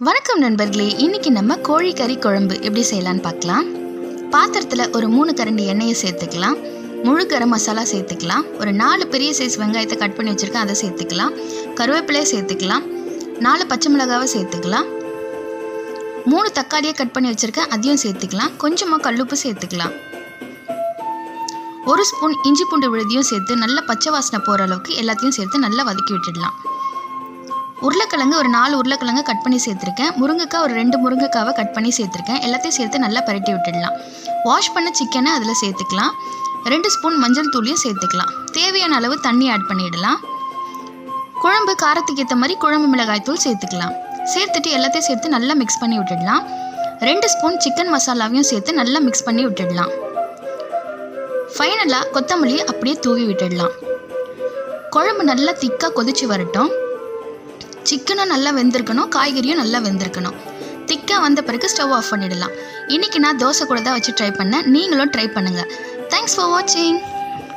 வணக்கம் நண்பர்களே, இன்னைக்கு நம்ம கோழிக்கறி குழம்பு எப்படி செய்யலான்னு பார்க்கலாம். பாத்திரத்தில் ஒரு 3 கரண்டி எண்ணெயை சேர்த்துக்கலாம். முழு கரம் மசாலா சேர்த்துக்கலாம். ஒரு 4 பெரிய சைஸ் வெங்காயத்தை கட் பண்ணி வச்சுருக்கேன், அதை சேர்த்துக்கலாம். கருவேப்பிலையை சேர்த்துக்கலாம். 4 பச்சை மிளகாவை சேர்த்துக்கலாம். 3 தக்காளியை கட் பண்ணி வச்சுருக்கேன், அதையும் சேர்த்துக்கலாம். கொஞ்சமாக கல்லுப்பு சேர்த்துக்கலாம். 1 ஸ்பூன் இஞ்சி பூண்டு விழுதியும் சேர்த்து நல்லா பச்சை வாசனை போகிற அளவுக்கு எல்லாத்தையும் சேர்த்து நல்லா வதக்கி விட்டுடலாம். உருளைக்கிழங்கு ஒரு 4 உருளைக்கிழங்கு கட் பண்ணி சேர்த்துருக்கேன். முருங்கைக்காய் ஒரு 2 முருங்கைக்காவை கட் பண்ணி சேர்த்துருக்கேன். எல்லாத்தையும் சேர்த்து நல்லா பரட்டி விட்டுடலாம். வாஷ் பண்ண சிக்கனை அதில் சேர்த்துக்கலாம். 2 ஸ்பூன் மஞ்சள் தூளியும் சேர்த்துக்கலாம். தேவையான அளவு தண்ணி ஆட் பண்ணிடலாம். குழம்பு காரத்துக்கு ஏற்ற மாதிரி குழம்பு மிளகாய் தூள் சேர்த்துக்கலாம். சேர்த்துட்டு எல்லாத்தையும் சேர்த்து நல்லா மிக்ஸ் பண்ணி விட்டுடலாம். 2 ஸ்பூன் சிக்கன் மசாலாவையும் சேர்த்து நல்லா மிக்ஸ் பண்ணி விட்டுடலாம். ஃபைனலாக கொத்தமல்லியை அப்படியே தூவி விட்டுடலாம். குழம்பு நல்லா திக்காக கொதிச்சு வரட்டும். சிக்கனும் நல்லா வெந்திருக்கணும், காய்கறியும் நல்லா வெந்திருக்கணும். திக்காக வந்த பிறகு ஸ்டவ் ஆஃப் பண்ணிடலாம். இன்றைக்கி நான் தோசை கூட தான் வச்சு ட்ரை பண்ணேன். நீங்களும் ட்ரை பண்ணுங்கள். தேங்க்ஸ் ஃபார் வாட்சிங்.